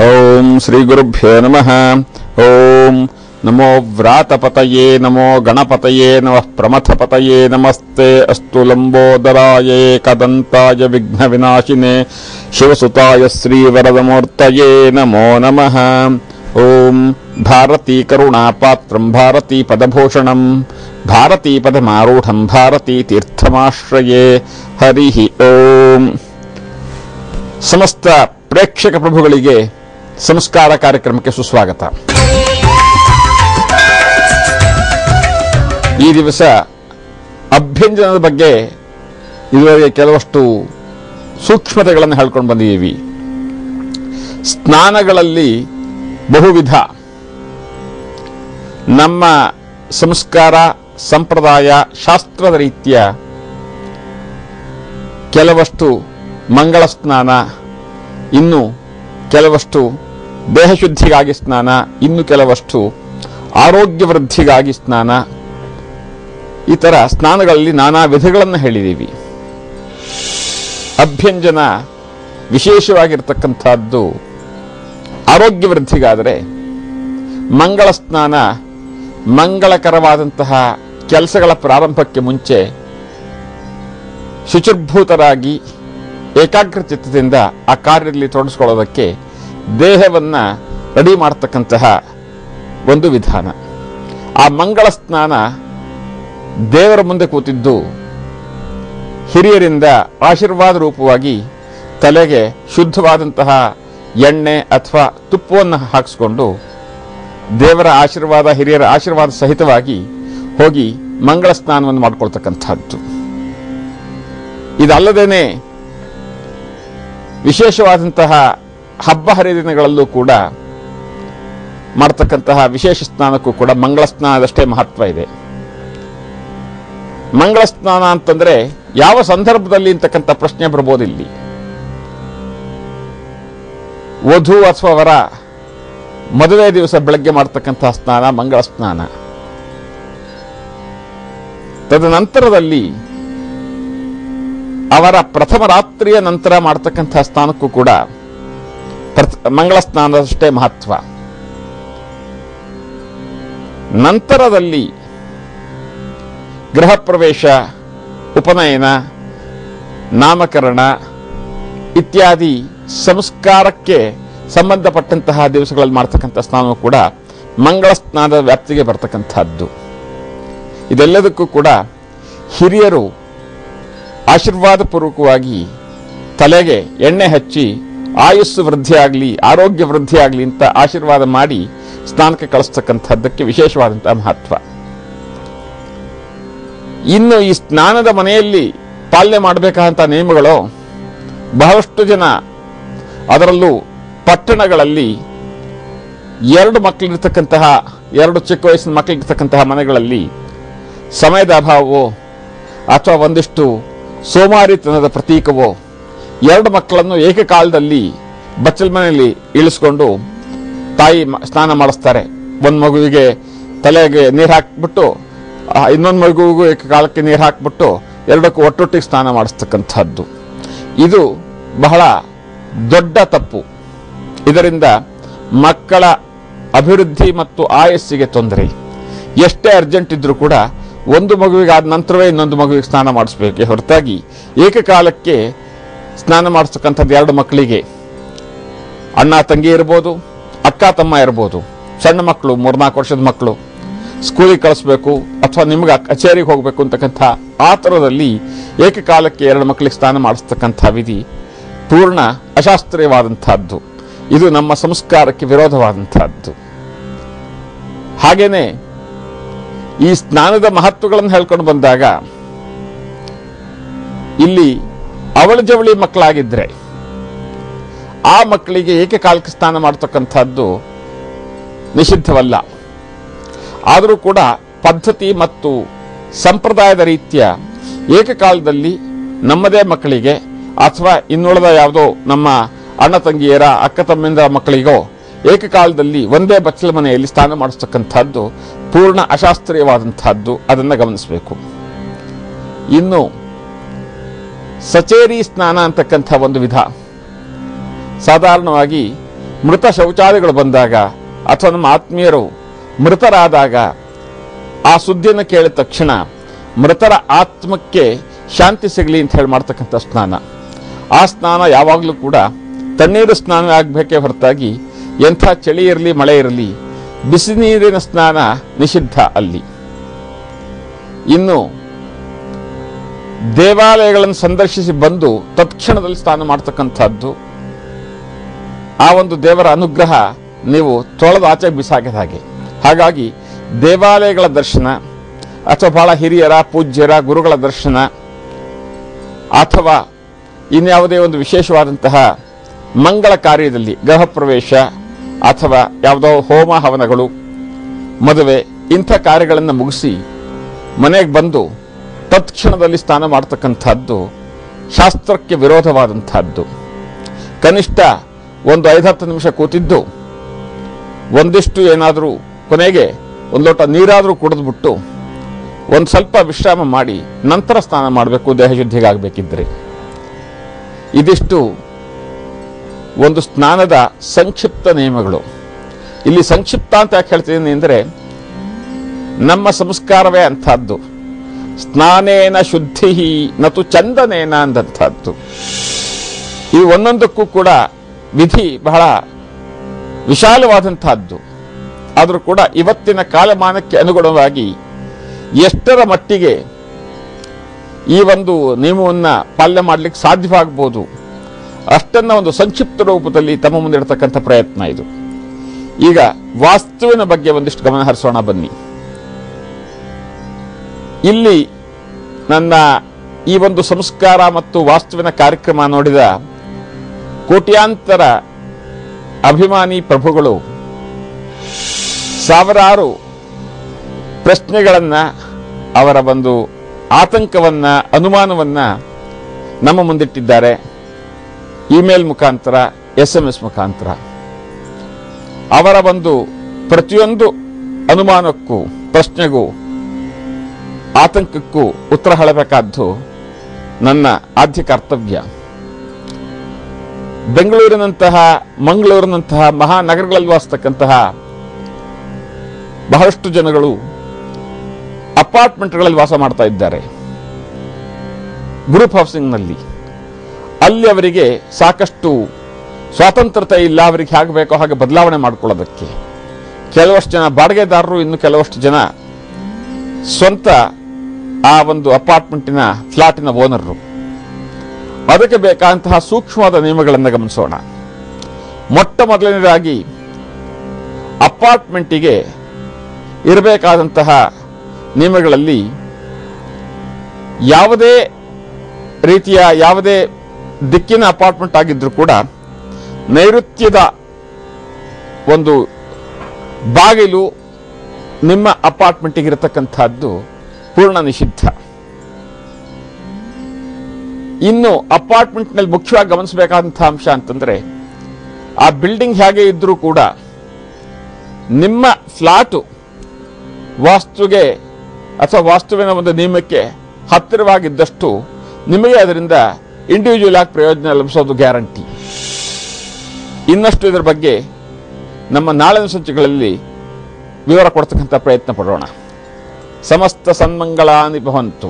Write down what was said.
ಓಂ ಶ್ರೀ ಗುರುಭ್ಯೋ ನಮಃ. ಓಂ ನಮೋ ವ್ರಾತಪತಯೇ ನಮೋ ಗಣಪತಯೇ ನಮಃ ಪ್ರಮಥಪತಯೇ ನಮಸ್ತೆ ಅಸ್ತು ಲಂಬೋದರಾಯ ಏಕದಂತಾಯ ವಿಘ್ನ ವಿನಾಶಿನೇ ಶಿವಸುತಾಯ ಶ್ರೀವರದಮೂರ್ತಯೇ ನಮೋ ನಮಃ. ಓಂ ಭಾರತೀ ಕರುಣಾಪಾತ್ರಂ ಭಾರತೀ ಪದಭೂಷಣಂ ಭಾರತೀ ಪದಮಾರೂಢಂ ಭಾರತೀ ತೀರ್ಥಮಾಶ್ರಯೇ. ಹರಿ ಓಂ. ಸಮಸ್ತ ಪ್ರೇಕ್ಷಕ ಪ್ರಭುಗಳಿಗೆ ಸಂಸ್ಕಾರ ಕಾರ್ಯಕ್ರಮಕ್ಕೆ ಸುಸ್ವಾಗತ. ಈ ದಿವಸ ಅಭ್ಯಂಜನದ ಬಗ್ಗೆ ಇದುವರೆಗೆ ಕೆಲವಷ್ಟು ಸೂಕ್ಷ್ಮತೆಗಳನ್ನು ಹೇಳ್ಕೊಂಡು ಬಂದಿದ್ದೀವಿ. ಸ್ನಾನಗಳಲ್ಲಿ ಬಹುವಿಧ. ನಮ್ಮ ಸಂಸ್ಕಾರ ಸಂಪ್ರದಾಯ ಶಾಸ್ತ್ರದ ರೀತಿಯ ಕೆಲವಷ್ಟು ಮಂಗಳ ಸ್ನಾನ, ಇನ್ನು ಕೆಲವಷ್ಟು ದೇಹಶುದ್ಧಿಗಾಗಿ ಸ್ನಾನ, ಇನ್ನು ಕೆಲವಷ್ಟು ಆರೋಗ್ಯ ವೃದ್ಧಿಗಾಗಿ ಸ್ನಾನ. ಈ ಥರ ಸ್ನಾನಗಳಲ್ಲಿ ನಾನಾ ವಿಧಗಳನ್ನು ಹೇಳಿದ್ದೀವಿ. ಅಭ್ಯಂಜನ ವಿಶೇಷವಾಗಿರ್ತಕ್ಕಂಥದ್ದು ಆರೋಗ್ಯ ವೃದ್ಧಿಗಾದರೆ, ಮಂಗಳ ಸ್ನಾನ ಮಂಗಳಕರವಾದಂತಹ ಕೆಲಸಗಳ ಪ್ರಾರಂಭಕ್ಕೆ ಮುಂಚೆ ಶುಚಿರ್ಭೂತರಾಗಿ ಏಕಾಗ್ರಚಿತ್ತದಿಂದ ಆ ಕಾರ್ಯದಲ್ಲಿ ತೊಡಗಿಸ್ಕೊಳ್ಳೋದಕ್ಕೆ ದೇಹವನ್ನು ರೆಡಿ ಮಾಡತಕ್ಕಂತಹ ಒಂದು ವಿಧಾನ. ಆ ಮಂಗಳ ಸ್ನಾನ ದೇವರ ಮುಂದೆ ಕೂತಿದ್ದು ಹಿರಿಯರಿಂದ ಆಶೀರ್ವಾದ ರೂಪವಾಗಿ ತಲೆಗೆ ಶುದ್ಧವಾದಂತಹ ಎಣ್ಣೆ ಅಥವಾ ತುಪ್ಪವನ್ನು ಹಾಕಿಸ್ಕೊಂಡು ದೇವರ ಆಶೀರ್ವಾದ, ಹಿರಿಯರ ಆಶೀರ್ವಾದ ಸಹಿತವಾಗಿ ಹೋಗಿ ಮಂಗಳ ಸ್ನಾನವನ್ನು ಮಾಡಿಕೊಳ್ತಕ್ಕಂಥದ್ದು. ಇದಲ್ಲದೇನೆ ವಿಶೇಷವಾದಂತಹ ಹಬ್ಬ ಹರಿದಿನಗಳಲ್ಲೂ ಕೂಡ ಮಾಡತಕ್ಕಂತಹ ವಿಶೇಷ ಸ್ನಾನಕ್ಕೂ ಕೂಡ ಮಂಗಳ ಸ್ನಾನದಷ್ಟೇ ಮಹತ್ವ ಇದೆ. ಮಂಗಳ ಸ್ನಾನ ಅಂತಂದ್ರೆ ಯಾವ ಸಂದರ್ಭದಲ್ಲಿ ಅಂತಕ್ಕಂಥ ಪ್ರಶ್ನೆ ಬರ್ಬೋದು ಇಲ್ಲಿ. ವಧು ಅಥವಾ ವರ ಮದುವೆ ದಿವಸ ಬೆಳಗ್ಗೆ ಮಾಡತಕ್ಕಂತಹ ಸ್ನಾನ ಮಂಗಳ ಸ್ನಾನ. ತದನಂತರದಲ್ಲಿ ಅವರ ಪ್ರಥಮ ರಾತ್ರಿಯ ನಂತರ ಮಾಡತಕ್ಕಂತಹ ಸ್ನಾನಕ್ಕೂ ಕೂಡ ಮಂಗಳ ಸ್ನಾನದಷ್ಟೇ ಮಹತ್ವ. ನಂತರದಲ್ಲಿ ಗೃಹ ಪ್ರವೇಶ, ಉಪನಯನ, ನಾಮಕರಣ ಇತ್ಯಾದಿ ಸಂಸ್ಕಾರಕ್ಕೆ ಸಂಬಂಧಪಟ್ಟಂತಹ ದಿವಸಗಳಲ್ಲಿ ಮಾಡತಕ್ಕಂಥ ಸ್ನಾನವೂ ಕೂಡ ಮಂಗಳ ಸ್ನಾನದ ವ್ಯಾಪ್ತಿಗೆ ಬರ್ತಕ್ಕಂಥದ್ದು. ಇದೆಲ್ಲದಕ್ಕೂ ಕೂಡ ಹಿರಿಯರು ಆಶೀರ್ವಾದ ಪೂರ್ವಕವಾಗಿ ತಲೆಗೆ ಎಣ್ಣೆ ಹಚ್ಚಿ ಆಯುಸ್ಸು ವೃದ್ಧಿಯಾಗಲಿ, ಆರೋಗ್ಯ ವೃದ್ಧಿಯಾಗಲಿ ಅಂತ ಆಶೀರ್ವಾದ ಮಾಡಿ ಸ್ನಾನಕ್ಕೆ ಕಳಿಸ್ತಕ್ಕಂಥದ್ದಕ್ಕೆ ವಿಶೇಷವಾದಂತಹ ಮಹತ್ವ. ಇನ್ನು ಈ ಸ್ನಾನದ ಮನೆಯಲ್ಲಿ ಪಾಲನೆ ಮಾಡಬೇಕಾದಂಥ ನಿಯಮಗಳು ಬಹಳಷ್ಟು ಜನ, ಅದರಲ್ಲೂ ಪಟ್ಟಣಗಳಲ್ಲಿ ಎರಡು ಮಕ್ಕಳಿರ್ತಕ್ಕಂತಹ, ಎರಡು ಚಿಕ್ಕ ವಯಸ್ಸಿನ ಮಕ್ಕಳಿರ್ತಕ್ಕಂತಹ ಮನೆಗಳಲ್ಲಿ ಸಮಯದ ಅಭಾವವೋ ಅಥವಾ ಒಂದಿಷ್ಟು ಸೋಮಾರಿತನದ ಪ್ರತೀಕವೋ ಎರಡು ಮಕ್ಕಳನ್ನು ಏಕಕಾಲದಲ್ಲಿ ಬಚ್ಚಲ ಮನೆಯಲ್ಲಿ ಇಳಿಸ್ಕೊಂಡು ತಾಯಿ ಸ್ನಾನ ಮಾಡಿಸ್ತಾರೆ. ಒಂದು ಮಗುವಿಗೆ ತಲೆಗೆ ನೀರು ಹಾಕಿಬಿಟ್ಟು ಇನ್ನೊಂದು ಮಗುವಿಗೂ ಏಕಕಾಲಕ್ಕೆ ನೀರು ಹಾಕಿಬಿಟ್ಟು ಎರಡಕ್ಕೂ ಒಟ್ಟೊಟ್ಟಿಗೆ ಸ್ನಾನ ಮಾಡಿಸ್ತಕ್ಕಂಥದ್ದು. ಇದು ಬಹಳ ದೊಡ್ಡ ತಪ್ಪು. ಇದರಿಂದ ಮಕ್ಕಳ ಅಭಿವೃದ್ಧಿ ಮತ್ತು ಆಯಸ್ಸಿಗೆ ತೊಂದರೆ. ಎಷ್ಟೇ ಅರ್ಜೆಂಟ್ ಇದ್ರೂ ಕೂಡ ಒಂದು ಮಗುವಿಗೆ ಆದ ನಂತರವೇ ಇನ್ನೊಂದು ಮಗುವಿಗೆ ಸ್ನಾನ ಮಾಡಿಸ್ಬೇಕೆ ಹೊರತಾಗಿ ಏಕಕಾಲಕ್ಕೆ ಸ್ನಾನ ಮಾಡಿಸ್ತಕ್ಕಂಥದ್ದು ಎರಡು ಮಕ್ಕಳಿಗೆ, ಅಣ್ಣ ತಂಗಿ ಇರ್ಬೋದು, ಅಕ್ಕ ತಮ್ಮ ಇರ್ಬೋದು, ಸಣ್ಣ ಮಕ್ಕಳು 3-4 ವರ್ಷದ ಮಕ್ಕಳು ಸ್ಕೂಲಿಗೆ ಕಳಿಸ್ಬೇಕು ಅಥವಾ ನಿಮ್ಗೆ ಕಚೇರಿಗೆ ಹೋಗಬೇಕು ಅಂತಕ್ಕಂಥ ಆ ಥರದಲ್ಲಿ ಏಕಕಾಲಕ್ಕೆ ಎರಡು ಮಕ್ಕಳಿಗೆ ಸ್ನಾನ ಮಾಡಿಸ್ತಕ್ಕಂಥ ವಿಧಿ ಪೂರ್ಣ ಅಶಾಸ್ತ್ರೀಯವಾದಂಥದ್ದು. ಇದು ನಮ್ಮ ಸಂಸ್ಕಾರಕ್ಕೆ ವಿರೋಧವಾದಂಥದ್ದು. ಹಾಗೇನೆ ಈ ಸ್ನಾನದ ಮಹತ್ವಗಳನ್ನು ಹೇಳ್ಕೊಂಡು ಬಂದಾಗ, ಇಲ್ಲಿ ಅವಳ ಜವಳಿ ಮಕ್ಕಳಾಗಿದ್ರೆ ಆ ಮಕ್ಕಳಿಗೆ ಏಕಕಾಲಕ್ಕೆ ಸ್ನಾನ ಮಾಡತಕ್ಕಂಥದ್ದು ನಿಷಿದ್ಧವಲ್ಲ. ಆದರೂ ಕೂಡ ಪದ್ಧತಿ ಮತ್ತು ಸಂಪ್ರದಾಯದ ರೀತಿಯ ಏಕಕಾಲದಲ್ಲಿ ನಮ್ಮದೇ ಮಕ್ಕಳಿಗೆ ಅಥವಾ ಇನ್ನುಳಿದ ಯಾವುದೋ ನಮ್ಮ ಅಣ್ಣ ತಂಗಿಯರ, ಅಕ್ಕ ತಮ್ಮಿಂದರ ಮಕ್ಕಳಿಗೋ ಏಕಕಾಲದಲ್ಲಿ ಒಂದೇ ಬಚ್ಚಲ ಮನೆಯಲ್ಲಿ ಸ್ನಾನ ಮಾಡಿಸ್ತಕ್ಕಂಥದ್ದು ಪೂರ್ಣ ಅಶಾಸ್ತ್ರೀಯವಾದಂತಹದ್ದು. ಅದನ್ನು ಗಮನಿಸಬೇಕು. ಇನ್ನು ಸಚೇರಿ ಸ್ನಾನ ಅಂತಕ್ಕಂಥ ಒಂದು ವಿಧ. ಸಾಧಾರಣವಾಗಿ ಮೃತ ಶೌಚಾದಿಗಳು ಬಂದಾಗ ಅಥವಾ ನಮ್ಮ ಆತ್ಮೀಯರು ಮೃತರಾದಾಗ ಆ ಸುದ್ದಿಯನ್ನು ಕೇಳಿದ ತಕ್ಷಣ ಮೃತರ ಆತ್ಮಕ್ಕೆ ಶಾಂತಿ ಸಿಗಲಿ ಅಂತ ಹೇಳಿ ಮಾಡ್ತಕ್ಕಂಥ ಸ್ನಾನ. ಆ ಸ್ನಾನ ಯಾವಾಗಲೂ ಕೂಡ ತಣ್ಣೀರು ಸ್ನಾನ ಆಗಬೇಕೇ ಹೊರತಾಗಿ ಎಂಥ ಚಳಿ ಇರಲಿ ಮಳೆ ಇರಲಿ ಬಿಸಿ ನೀರಿನ ಸ್ನಾನ ನಿಷಿದ್ಧ ಅಲ್ಲಿ. ಇನ್ನು ದೇವಾಲಯಗಳನ್ನು ಸಂದರ್ಶಿಸಿ ಬಂದು ತತ್ಕ್ಷಣದಲ್ಲಿ ಸ್ನಾನ ಮಾಡ್ತಕ್ಕಂಥದ್ದು, ಆ ಒಂದು ದೇವರ ಅನುಗ್ರಹ ನೀವು ತೊಳೆದು ಆಚೆಗೆ ಬಿಸಾಕಿದ ಹಾಗೆ. ಹಾಗಾಗಿ ದೇವಾಲಯಗಳ ದರ್ಶನ ಅಥವಾ ಬಹಳ ಹಿರಿಯರ ಪೂಜ್ಯರ ಗುರುಗಳ ದರ್ಶನ ಅಥವಾ ಇನ್ಯಾವುದೇ ಒಂದು ವಿಶೇಷವಾದಂತಹ ಮಂಗಳ ಕಾರ್ಯದಲ್ಲಿ ಗೃಹ ಪ್ರವೇಶ ಅಥವಾ ಯಾವುದೋ ಹೋಮ ಹವನಗಳು, ಮದುವೆ, ಇಂಥ ಕಾರ್ಯಗಳನ್ನು ಮುಗಿಸಿ ಮನೆಗೆ ಬಂದು ತತ್ಕ್ಷಣದಲ್ಲಿ ಸ್ನಾನ ಮಾಡ್ತಕ್ಕಂಥದ್ದು ಶಾಸ್ತ್ರಕ್ಕೆ ವಿರೋಧವಾದಂಥದ್ದು. ಕನಿಷ್ಠ ಒಂದು 5-10 ನಿಮಿಷ ಕೂತಿದ್ದು ಒಂದಿಷ್ಟು ಏನಾದರೂ ಕೊನೆಗೆ ಒಂದು ಲೋಟ ನೀರಾದರೂ ಕುಡಿದ್ಬಿಟ್ಟು ಒಂದು ಸ್ವಲ್ಪ ವಿಶ್ರಾಮ ಮಾಡಿ ನಂತರ ಸ್ನಾನ ಮಾಡಬೇಕು, ದೇಹ ಶುದ್ಧಿಗಾಗಬೇಕಿದ್ರೆ. ಇದಿಷ್ಟು ಒಂದು ಸ್ನಾನದ ಸಂಕ್ಷಿಪ್ತ ನಿಯಮಗಳು. ಇಲ್ಲಿ ಸಂಕ್ಷಿಪ್ತ ಅಂತ ಯಾಕೆ ಹೇಳ್ತೀನಿ ಅಂದರೆ ನಮ್ಮ ಸಂಸ್ಕಾರವೇ ಅಂಥದ್ದು. ಸ್ನಾನೇನ ಶುದ್ಧಿ ನತು ಚಂದನೇನ ಅಂದಂಥದ್ದು. ಈ ಒಂದೊಂದಕ್ಕೂ ಕೂಡ ವಿಧಿ ಬಹಳ ವಿಶಾಲವಾದಂತಹದ್ದು. ಆದರೂ ಕೂಡ ಇವತ್ತಿನ ಕಾಲಮಾನಕ್ಕೆ ಅನುಗುಣವಾಗಿ ಎಷ್ಟರ ಮಟ್ಟಿಗೆ ಈ ಒಂದು ನಿಯಮವನ್ನು ಪಾಲನೆ ಮಾಡಲಿಕ್ಕೆ ಸಾಧ್ಯವಾಗಬಹುದು ಅಷ್ಟನ್ನ ಒಂದು ಸಂಕ್ಷಿಪ್ತ ರೂಪದಲ್ಲಿ ತಮ್ಮ ಮುಂದೆ ಇಡತಕ್ಕಂಥ ಪ್ರಯತ್ನ ಇದು. ಈಗ ವಾಸ್ತುವಿನ ಬಗ್ಗೆ ಒಂದಿಷ್ಟು ಗಮನ ಹರಿಸೋಣ ಬನ್ನಿ. ಇಲ್ಲಿ ನನ್ನ ಈ ಒಂದು ಸಂಸ್ಕಾರ ಮತ್ತು ವಾಸ್ತುವಿನ ಕಾರ್ಯಕ್ರಮ ನೋಡಿದ ಕೋಟ್ಯಾಂತರ ಅಭಿಮಾನಿ ಪ್ರಭುಗಳು ಸಾವಿರಾರು ಪ್ರಶ್ನೆಗಳನ್ನ, ಅವರ ಒಂದು ಆತಂಕವನ್ನ, ಅನುಮಾನವನ್ನ ನಮ್ಮ ಮುಂದಿಟ್ಟಿದ್ದಾರೆ. ಇಮೇಲ್ ಮುಖಾಂತರ, SMS ಮುಖಾಂತರ. ಅವರ ಒಂದು ಪ್ರತಿಯೊಂದು ಅನುಮಾನಕ್ಕೂ, ಪ್ರಶ್ನೆಗೂ, ಆತಂಕಕ್ಕೂ ಉತ್ತರ ಹೇಳಬೇಕಾದ್ದು ನನ್ನ ಆದ್ಯ ಕರ್ತವ್ಯ. ಬೆಂಗಳೂರಿನಂತಹ, ಮಂಗಳೂರಿನಂತಹ ಮಹಾನಗರಗಳಲ್ಲಿ ವಾಸಿಸ್ತಕ್ಕಂತಹ ಬಹಳಷ್ಟು ಜನಗಳು ಅಪಾರ್ಟ್ಮೆಂಟ್ಗಳಲ್ಲಿ ವಾಸ ಮಾಡ್ತಾ ಇದ್ದಾರೆ, ಗ್ರೂಪ್ ಹೌಸಿಂಗ್ನಲ್ಲಿ. ಅಲ್ಲಿ ಅವರಿಗೆ ಸಾಕಷ್ಟು ಸ್ವಾತಂತ್ರ್ಯತೆ ಇಲ್ಲ, ಅವರಿಗೆ ಹೇಗೆ ಬೇಕೋ ಹಾಗೆ ಬದಲಾವಣೆ ಮಾಡಿಕೊಳ್ಳೋದಕ್ಕೆ. ಕೆಲವಷ್ಟು ಜನ ಬಾಡಿಗೆದಾರರು, ಇನ್ನು ಕೆಲವಷ್ಟು ಜನ ಸ್ವಂತ ಆ ಒಂದು ಅಪಾರ್ಟ್ಮೆಂಟಿನ ಫ್ಲಾಟಿನ ಓನರ್ರು. ಅದಕ್ಕೆ ಬೇಕಾದಂತಹ ಸೂಕ್ಷ್ಮವಾದ ನಿಯಮಗಳನ್ನು ಗಮನಿಸೋಣ. ಮೊಟ್ಟ ಮೊದಲನೇದಾಗಿ ಅಪಾರ್ಟ್ಮೆಂಟಿಗೆ ಇರಬೇಕಾದಂತಹ ನಿಯಮಗಳಲ್ಲಿ ಯಾವುದೇ ರೀತಿಯ, ಯಾವುದೇ ದಿಕ್ಕಿನ ಅಪಾರ್ಟ್ಮೆಂಟ್ ಆಗಿದ್ರೂ ಕೂಡ ನೈಋತ್ಯದ ಒಂದು ಬಾಗಿಲು ನಿಮ್ಮ ಅಪಾರ್ಟ್ಮೆಂಟಿಗೆ ಇರತಕ್ಕಂಥದ್ದು ಪೂರ್ಣ ನಿಷಿದ್ಧ. ಇನ್ನು ಅಪಾರ್ಟ್ಮೆಂಟ್ನಲ್ಲಿ ಮುಖ್ಯವಾಗಿ ಗಮನಿಸಬೇಕಾದಂತಹ ಅಂಶ ಅಂತಂದ್ರೆ, ಆ ಬಿಲ್ಡಿಂಗ್ ಹೇಗೆ ಇದ್ರೂ ಕೂಡ ನಿಮ್ಮ ಫ್ಲಾಟು ವಾಸ್ತುಗೆ ಅಥವಾ ವಾಸ್ತುವಿನ ಒಂದು ನಿಯಮಕ್ಕೆ ಹತ್ತಿರವಾಗಿದ್ದಷ್ಟು ನಿಮಗೆ ಅದರಿಂದ ಇಂಡಿವಿಜುವಲ್ ಆಗಿ ಪ್ರಯೋಜನ ಲಭಿಸೋದು ಗ್ಯಾರಂಟಿ. ಇನ್ನಷ್ಟು ಇದರ ಬಗ್ಗೆ ನಮ್ಮ ನಾಳಿನ ಸಂಚಿಕೆಗಳಲ್ಲಿ ವಿವರ ಕೊಡ್ತಕ್ಕಂಥ ಪ್ರಯತ್ನ ಪಡೋಣ. ಸಮಸ್ತ ಸನ್ಮಂಗಳಾನಿ ಭವಂತು.